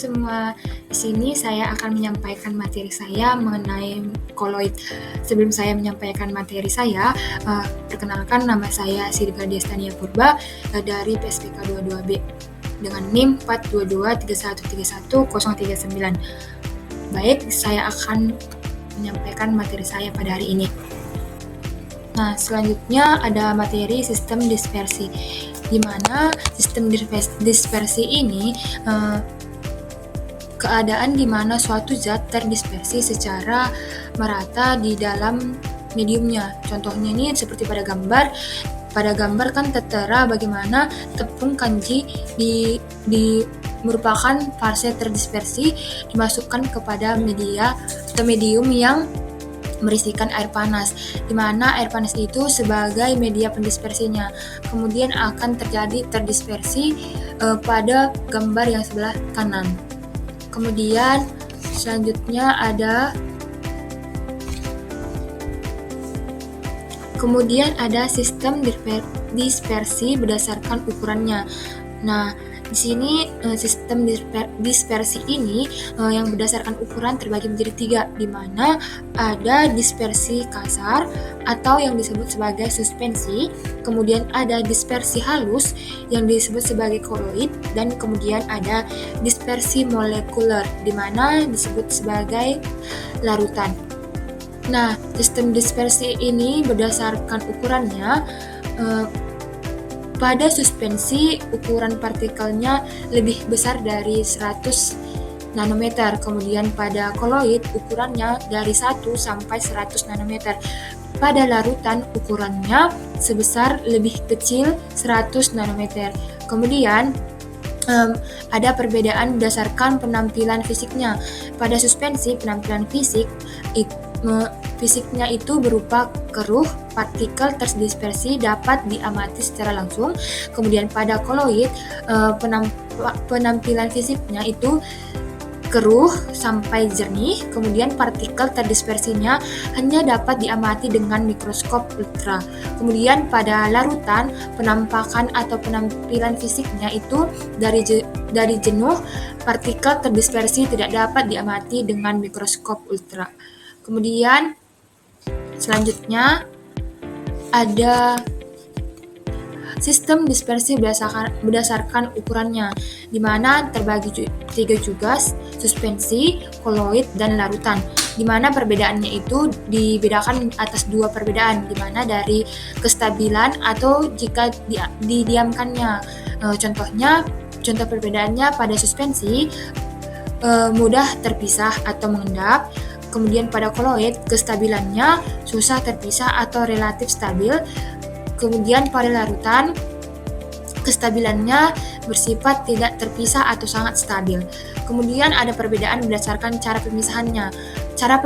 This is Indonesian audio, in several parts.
semua, di sini saya akan menyampaikan materi saya mengenai koloid. Sebelum saya menyampaikan materi saya, perkenalkan nama saya Sidika Destania Purba dari PSPK 22B dengan NIM 422313139. Baik, saya akan menyampaikan materi saya pada hari ini. Nah, selanjutnya ada materi sistem dispersi, di mana sistem dispersi ini keadaan di mana suatu zat terdispersi secara merata di dalam mediumnya. Contohnya ini seperti pada gambar. Pada gambar kan tertera bagaimana tepung kanji di merupakan fase terdispersi dimasukkan kepada media atau medium yang berisikan air panas, di mana air panas itu sebagai media pendispersinya. Kemudian akan terjadi terdispersi pada gambar yang sebelah kanan. Kemudian selanjutnya ada sistem dispersi berdasarkan ukurannya. Nah, di sini sistem dispersi ini yang berdasarkan ukuran terbagi menjadi 3, di mana ada dispersi kasar atau yang disebut sebagai suspensi, kemudian ada dispersi halus yang disebut sebagai koloid, dan kemudian ada dispersi molekuler di mana disebut sebagai larutan. Nah, sistem dispersi ini berdasarkan ukurannya, pada suspensi ukuran partikelnya lebih besar dari 100 nanometer, kemudian pada koloid ukurannya dari 1 sampai 100 nanometer. Pada larutan ukurannya sebesar lebih kecil 100 nanometer. Kemudian ada perbedaan berdasarkan penampilan fisiknya. Pada suspensi, penampilan fisiknya itu berupa keruh, partikel terdispersi dapat diamati secara langsung. Kemudian pada koloid, penampilan fisiknya itu keruh sampai jernih, kemudian partikel terdispersinya hanya dapat diamati dengan mikroskop ultra. Kemudian pada larutan, penampakan atau penampilan fisiknya itu dari jenuh, partikel terdispersi tidak dapat diamati dengan mikroskop ultra. Kemudian selanjutnya ada sistem dispersi berdasarkan ukurannya, di mana terbagi 3 juga, suspensi, koloid, dan larutan. Di mana perbedaannya itu dibedakan atas 2 perbedaan, di mana dari kestabilan atau jika didiamkannya. Contoh perbedaannya pada suspensi mudah terpisah atau mengendap. Kemudian pada koloid, kestabilannya susah terpisah atau relatif stabil. Kemudian pada larutan, kestabilannya bersifat tidak terpisah atau sangat stabil. Kemudian ada perbedaan berdasarkan cara pemisahannya. Cara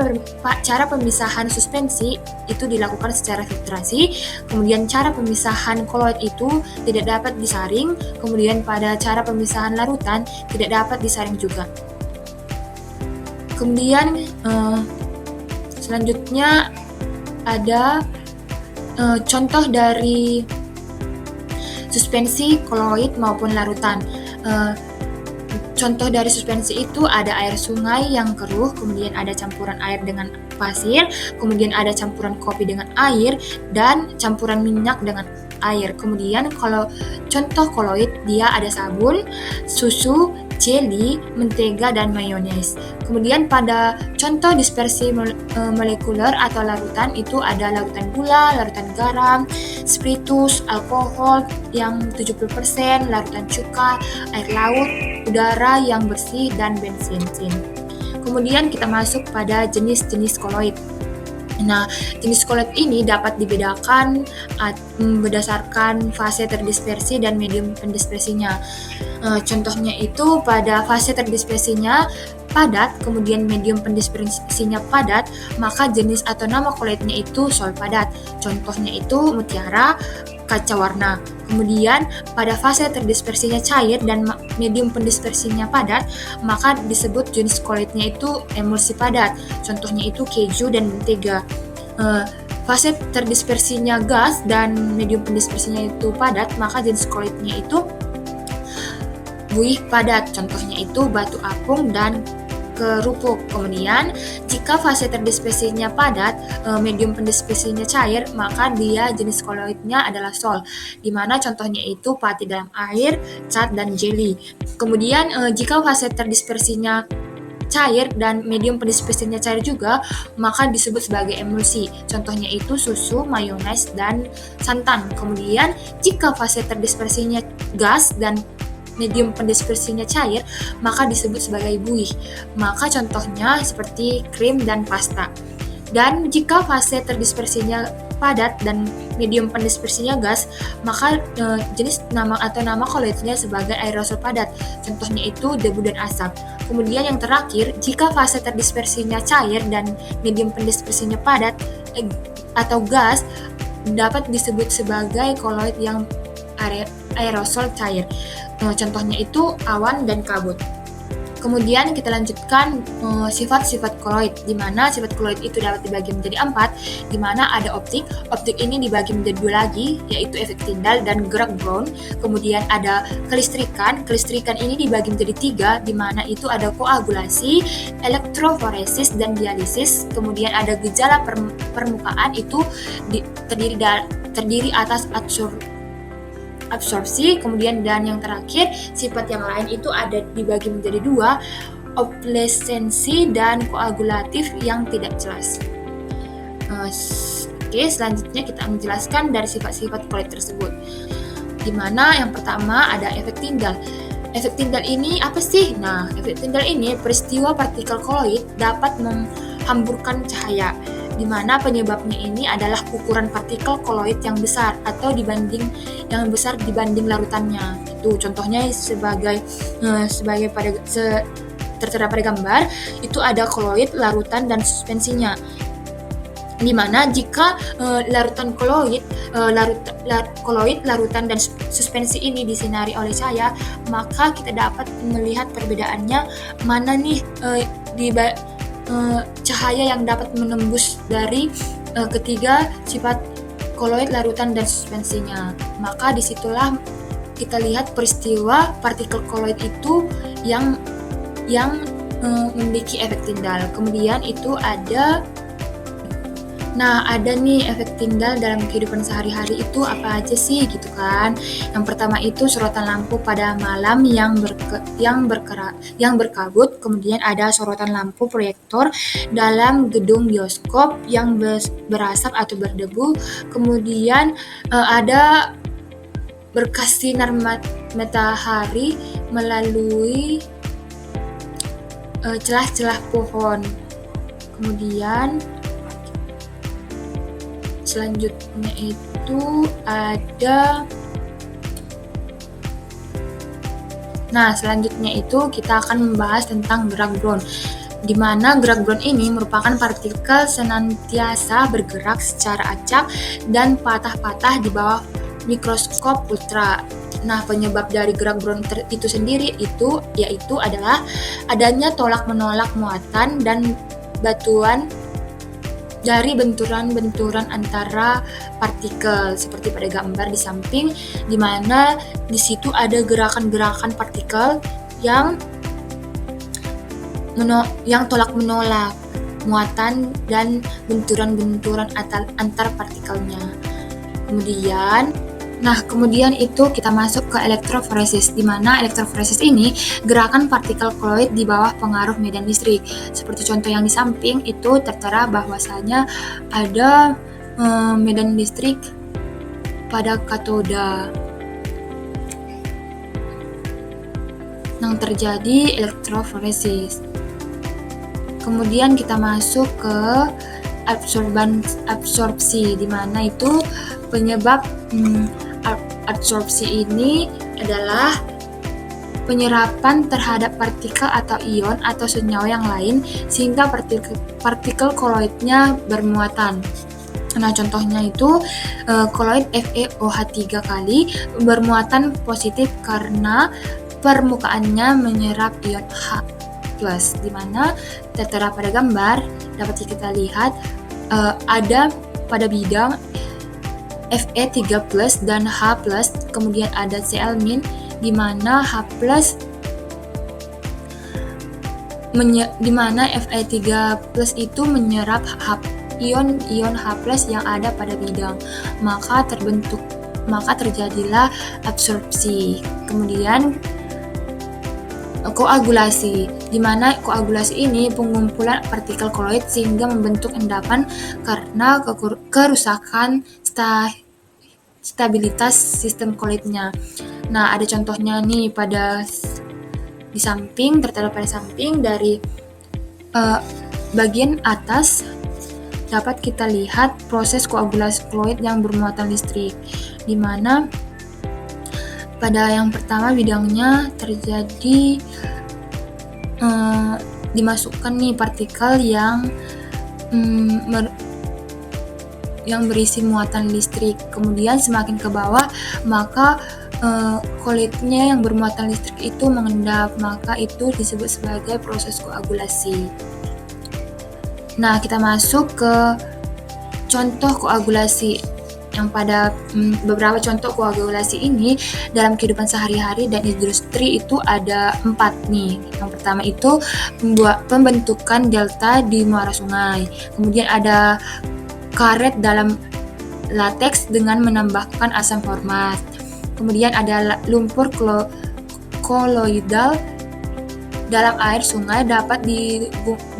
pemisahan suspensi itu dilakukan secara filtrasi. Kemudian cara pemisahan koloid itu tidak dapat disaring. Kemudian pada cara pemisahan larutan tidak dapat disaring juga. Kemudian selanjutnya ada contoh dari suspensi, koloid maupun larutan. Contoh dari suspensi itu ada air sungai yang keruh, kemudian ada campuran air dengan pasir, kemudian ada campuran kopi dengan air, dan campuran minyak dengan air. Kemudian kalau contoh koloid, dia ada sabun, susu, jelly, mentega, dan mayones. Kemudian pada contoh dispersi molekuler atau larutan itu ada larutan gula, larutan garam, spiritus, alkohol yang 70%, larutan cuka, air laut, udara yang bersih, dan bensin. Kemudian kita masuk pada jenis-jenis koloid. Nah, jenis koloid ini dapat dibedakan berdasarkan fase terdispersi dan medium pendispersinya. Contohnya itu pada fase terdispersinya padat, kemudian medium pendispersinya padat, maka jenis atau nama koloidnya itu sol padat. Contohnya itu mutiara, kaca warna. Kemudian pada fase terdispersinya cair dan medium pendispersinya padat, maka disebut jenis koloidnya itu emulsi padat. Contohnya itu keju dan mentega. Fase terdispersinya gas dan medium pendispersinya itu padat, maka jenis koloidnya itu buih padat, contohnya itu batu apung dan kerupuk. Kemudian, jika fase terdispersinya padat, medium pendispersinya cair, maka dia jenis koloidnya adalah sol, di mana contohnya itu pati dalam air, cat, dan jelly. Kemudian, jika fase terdispersinya cair dan medium pendispersinya cair juga, maka disebut sebagai emulsi. Contohnya itu susu, mayones, dan santan. Kemudian, jika fase terdispersinya gas dan medium pendispersinya cair, maka disebut sebagai buih. Maka contohnya seperti krim dan pasta. Dan jika fase terdispersinya padat dan medium pendispersinya gas, maka jenis nama koloidnya sebagai aerosol padat. Contohnya itu debu dan asap. Kemudian yang terakhir, jika fase terdispersinya cair dan medium pendispersinya padat atau gas, dapat disebut sebagai koloid yang aerosol cair. Contohnya itu awan dan kabut. Kemudian kita lanjutkan sifat-sifat koloid, di mana sifat koloid itu dapat dibagi menjadi 4, di mana ada optik. Optik ini dibagi menjadi 2 lagi, yaitu efek Tyndall dan gerak Brown. Kemudian ada kelistrikan. Kelistrikan ini dibagi menjadi 3, di mana itu ada koagulasi, elektroforesis, dan dialisis. Kemudian ada gejala permukaan, itu terdiri atas absorpsi. Kemudian dan yang terakhir, sifat yang lain itu ada dibagi menjadi 2, oplesensi dan koagulatif yang tidak jelas. Oke, selanjutnya kita menjelaskan dari sifat-sifat koloid tersebut, di mana yang pertama ada efek Tyndall. Efek Tyndall ini apa sih? Nah, efek Tyndall ini peristiwa partikel koloid dapat menghamburkan cahaya, di mana penyebabnya ini adalah ukuran partikel koloid yang besar atau dibanding larutannya. Itu contohnya tertera pada gambar, itu ada koloid, larutan, dan suspensinya. Di mana jika larutan koloid, larutan, dan suspensi ini disinari oleh cahaya, maka kita dapat melihat perbedaannya mana nih cahaya yang dapat menembus dari ketiga sifat koloid, larutan, dan suspensinya. Maka disitulah kita lihat peristiwa partikel koloid itu yang memiliki efek Tyndall. Kemudian itu ada nih efek Tyndall dalam kehidupan sehari-hari itu apa aja sih gitu kan. Yang pertama itu sorotan lampu pada malam yang berkabut. Kemudian ada sorotan lampu proyektor dalam gedung bioskop yang berasap atau berdebu. Kemudian ada berkas sinar matahari melalui celah-celah pohon. Kemudian selanjutnya itu kita akan membahas tentang gerak Brown, di mana gerak Brown ini merupakan partikel senantiasa bergerak secara acak dan patah-patah di bawah mikroskop ultra. Nah, penyebab dari gerak Brown itu sendiri yaitu adalah adanya tolak-menolak muatan dan batuan dari benturan-benturan antara partikel, seperti pada gambar di samping, di mana di situ ada gerakan-gerakan partikel yang tolak menolak muatan dan benturan-benturan antar partikelnya. Kemudian itu kita masuk ke elektroforesis, di mana elektroforesis ini gerakan partikel koloid di bawah pengaruh medan listrik. Seperti contoh yang di samping itu tertera bahwasanya ada medan listrik pada katoda yang terjadi elektroforesis. Kemudian kita masuk ke absorpsi, di mana itu penyebab absorpsi ini adalah penyerapan terhadap partikel atau ion atau senyawa yang lain sehingga partikel koloidnya bermuatan. Nah, contohnya itu koloid FeOH3 kali bermuatan positif karena permukaannya menyerap ion H+, di mana tertera pada gambar dapat kita lihat ada pada bidang Fe3+ dan H+, kemudian ada Cl- di mana Fe3+ itu menyerap ion H+ yang ada pada bidang, maka terjadilah absorpsi. Kemudian koagulasi, di mana koagulasi ini pengumpulan partikel koloid sehingga membentuk endapan karena kerusakan stabilitas sistem koloidnya. Nah, ada contohnya nih tertera pada samping dari bagian atas dapat kita lihat proses koagulasi koloid yang bermuatan listrik, di mana pada yang pertama bidangnya terjadi dimasukkan nih partikel yang berisi muatan listrik. Kemudian semakin ke bawah maka koloidnya yang bermuatan listrik itu mengendap, maka itu disebut sebagai proses koagulasi. Nah, kita masuk ke contoh koagulasi. Yang pada beberapa contoh koagulasi ini dalam kehidupan sehari-hari dan industri itu ada 4 nih. Yang pertama itu pembentukan delta di muara sungai. Kemudian ada karet dalam lateks dengan menambahkan asam format. Kemudian ada lumpur koloidal dalam air sungai dapat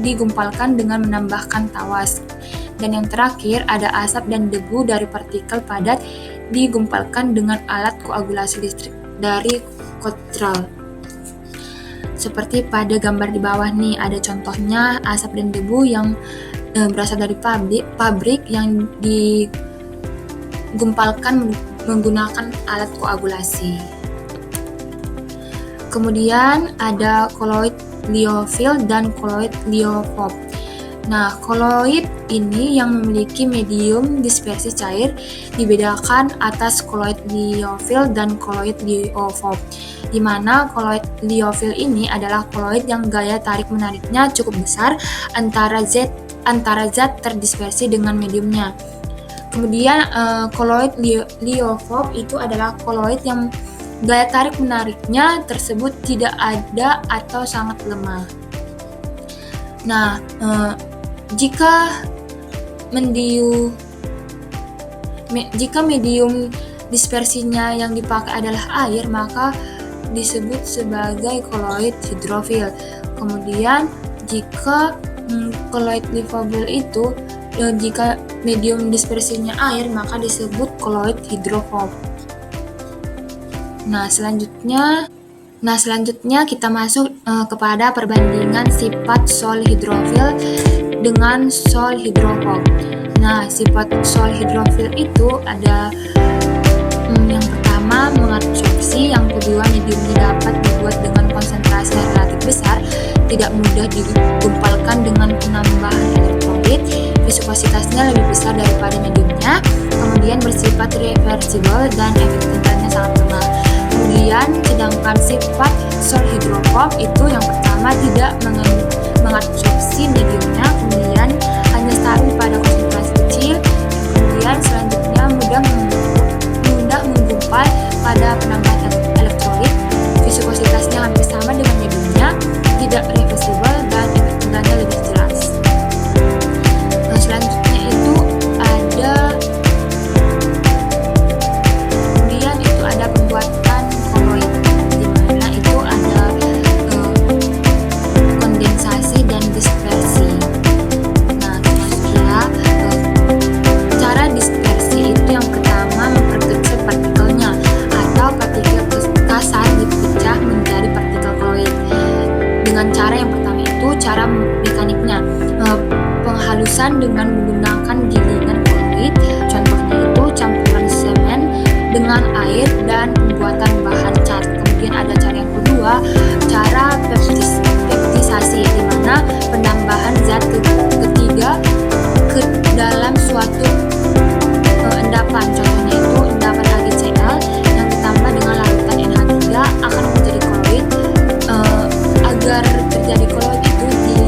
digumpalkan dengan menambahkan tawas. Dan yang terakhir ada asap dan debu dari partikel padat digumpalkan dengan alat koagulasi listrik dari Cottrell. Seperti pada gambar di bawah nih, ada contohnya asap dan debu yang berasal dari pabrik yang digumpalkan menggunakan alat koagulasi. Kemudian ada koloid liofil dan koloid liofob. Nah, koloid ini yang memiliki medium dispersi cair dibedakan atas koloid liofil dan koloid liofob, di mana koloid liofil ini adalah koloid yang gaya tarik-menariknya cukup besar antara zat terdispersi dengan mediumnya. Kemudian koloid liofob itu adalah koloid yang gaya tarik-menariknya tersebut tidak ada atau sangat lemah. Nah, jika medium dispersinya yang dipakai adalah air, maka disebut sebagai koloid hidrofil. Kemudian jika koloid liofil itu jika medium dispersinya air, maka disebut koloid hidrofob. Nah, selanjutnya kita masuk kepada perbandingan sifat sol hidrofil dengan sol hidrofob. Nah, sifat sol hidrofil itu ada yang pertama mengadsorpsi, yang kedua mediumnya dapat dibuat dengan konsentrasi yang relatif besar, tidak mudah digumpalkan dengan penambahan elektrolit, viskositasnya lebih besar daripada mediumnya, kemudian bersifat reversibel dan efek tenggelamnya sangat lemah. Kemudian sedangkan sifat sol hidrofob itu yang pertama tidak mengadsorpsi mediumnya, kemudian hanya stabil pada konsentrasi kecil, kemudian selanjutnya mudah menggumpal pada penambahan elektrolit, viskositasnya hampir sama dengan mediumnya, tidak reversibel dan efek tenggelamnya lebih jelas. Nah, selanjutnya itu ada pembuatan koloid, di mana itu ada kondensasi dan dispersi. Nah, termasuk ya cara dispersi itu yang pertama memperkecil partikelnya atau partikel kasar dipecah menjadi partikel koloid. Dengan cara yang pertama itu cara mekaniknya, penghalusan dengan menggunakan gilingan koloid, contohnya itu campuran semen dengan air dan pembuatan bahan cat. Kemudian ada cara yang kedua, cara peptisasi, di mana penambahan zat ketiga ke dalam suatu endapan. Contohnya itu endapan HgCl yang ditambah dengan larutan NH3 akan menjadi koloid. Agar terjadi koloid itu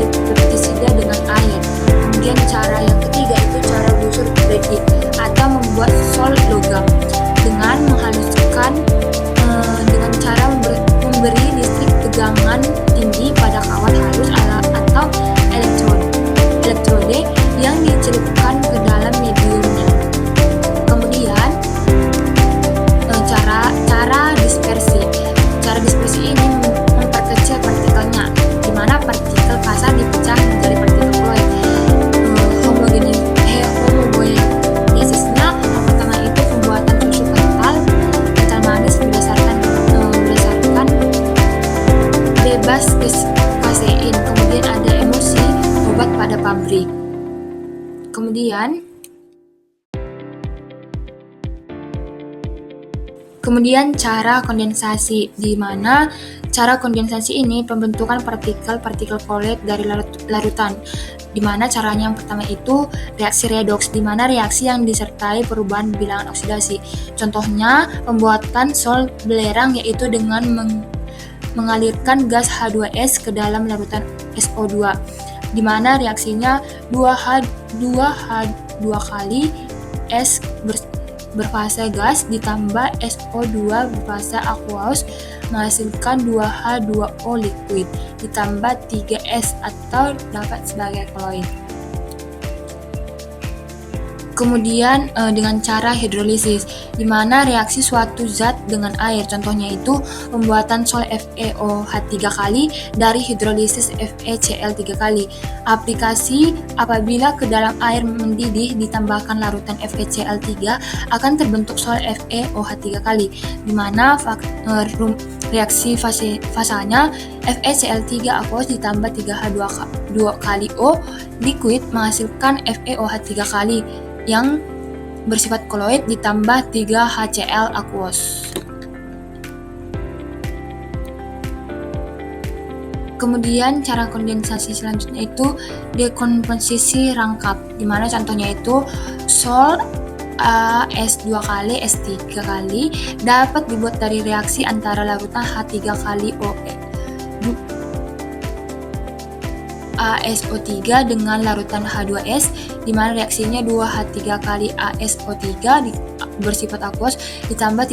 dipeptisida dengan air. Kemudian cara yang ketiga itu cara busur Brady atau membuat sol logam dengan menghaluskan dengan cara pabrik. Kemudian cara kondensasi, di mana cara kondensasi ini pembentukan partikel-partikel koloid dari larutan. Di mana caranya yang pertama itu reaksi redoks, di mana reaksi yang disertai perubahan bilangan oksidasi. Contohnya pembuatan sol belerang, yaitu dengan mengalirkan gas H2S ke dalam larutan SO2, di mana reaksinya 2H2 kali S berfase gas ditambah SO2 berfase aqueous menghasilkan 2H2O liquid ditambah 3S atau dapat sebagai koloid. Kemudian dengan cara hidrolisis, di mana reaksi suatu zat dengan air, contohnya itu pembuatan sol FeOH 3 kali dari hidrolisis FeCl 3 kali. Aplikasi apabila ke dalam air mendidih ditambahkan larutan FeCl 3 akan terbentuk sol FeOH 3 kali, di mana reaksi fasanya FeCl 3 aqueous ditambah 3H2 kali O liquid menghasilkan FeOH 3 kali yang bersifat koloid ditambah 3HCl aqueous. Kemudian cara kondensasi selanjutnya itu dekomposisi rangkap, di mana contohnya itu sol AS2 kali S3 kali dapat dibuat dari reaksi antara larutan H3 kali OE ASO3 dengan larutan H2S, di mana reaksinya 2H3 kali ASO3 bersifat aqueous ditambah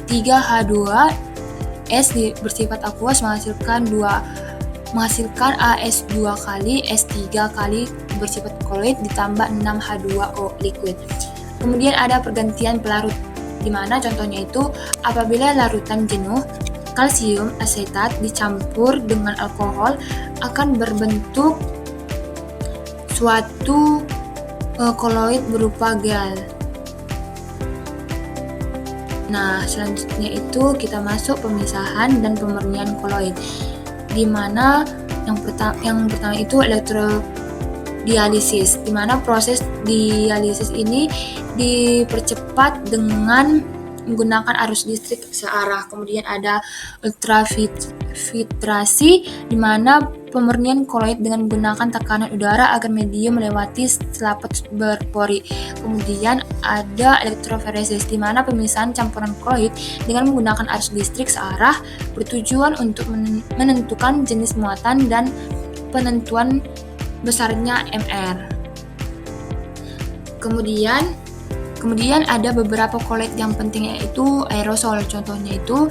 3H2S bersifat aqueous menghasilkan AS2 kali S3 kali bersifat koloid ditambah 6H2O liquid. Kemudian ada pergantian pelarut, di mana contohnya itu apabila larutan jenuh, kalsium asetat dicampur dengan alkohol akan berbentuk suatu koloid berupa gel. Nah, selanjutnya itu kita masuk pemisahan dan pemurnian koloid, di mana yang pertama itu elektrodialisis, di mana proses dialisis ini dipercepat dengan menggunakan arus listrik searah. Kemudian ada ultrafiltrasi, di mana pemurnian koloid dengan menggunakan tekanan udara agar medium melewati selaput berpori. Kemudian ada elektroforesis, di mana pemisahan campuran koloid dengan menggunakan arus listrik searah bertujuan untuk menentukan jenis muatan dan penentuan besarnya MR. Kemudian ada beberapa koloid yang penting, yaitu aerosol. Contohnya itu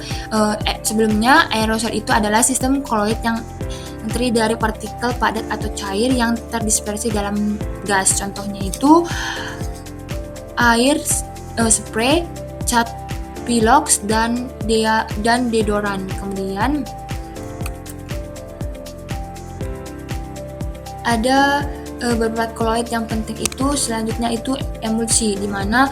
sebelumnya aerosol itu adalah sistem koloid yang terdiri dari partikel padat atau cair yang terdispersi dalam gas. Contohnya itu air spray, cat pilox dan deodoran. Kemudian ada beberapa koloid yang penting itu selanjutnya itu emulsi, di mana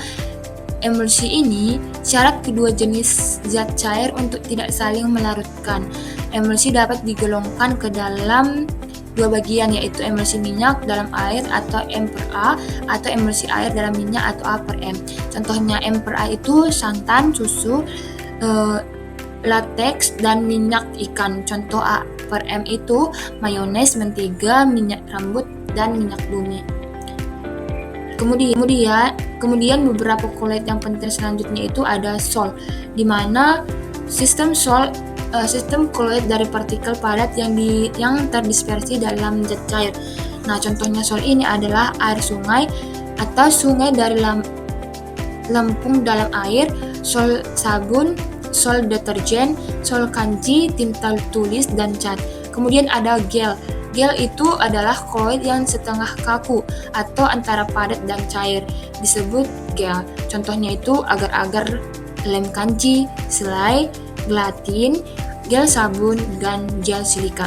emulsi ini syarat kedua jenis zat cair untuk tidak saling melarutkan. Emulsi dapat digolongkan ke dalam dua bagian, yaitu emulsi minyak dalam air atau M/A atau emulsi air dalam minyak atau A/M. Contohnya M/A itu santan, susu, lateks, dan minyak ikan. Contoh A/M itu mayones, mentega, minyak rambut, dan minyak bumi. Kemudian beberapa koloid yang penting selanjutnya itu ada sol, di mana sistem koloid dari partikel padat yang terdispersi dalam zat cair. Nah, contohnya sol ini adalah air sungai atau sungai dari lempung dalam air, sol sabun, sol deterjen, sol kanji, tinta tulis, dan cat. Kemudian ada gel. Gel itu adalah koloid yang setengah kaku atau antara padat dan cair, disebut gel. Contohnya itu agar-agar, lem kanji, selai, gelatin, gel sabun, dan gel silika.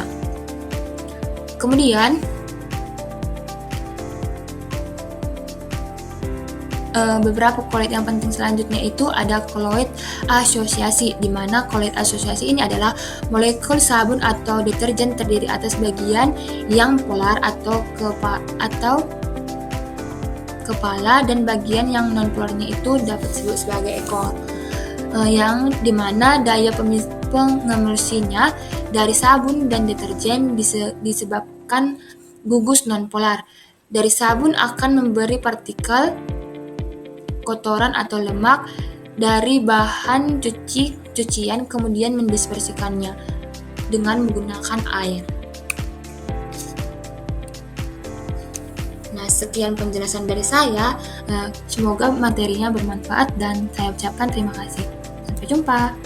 beberapa koloid yang penting selanjutnya itu ada koloid asosiasi, di mana koloid asosiasi ini adalah molekul sabun atau deterjen terdiri atas bagian yang polar atau kepala dan bagian yang non-polarnya itu dapat disebut sebagai ekor, yang dimana daya pengemulsinya dari sabun dan deterjen disebabkan gugus non-polar. Dari sabun akan memberi partikel kotoran atau lemak dari bahan cucian kemudian mendispersikannya dengan menggunakan air. Nah, sekian penjelasan dari saya. Semoga materinya bermanfaat dan saya ucapkan terima kasih. Sampai jumpa.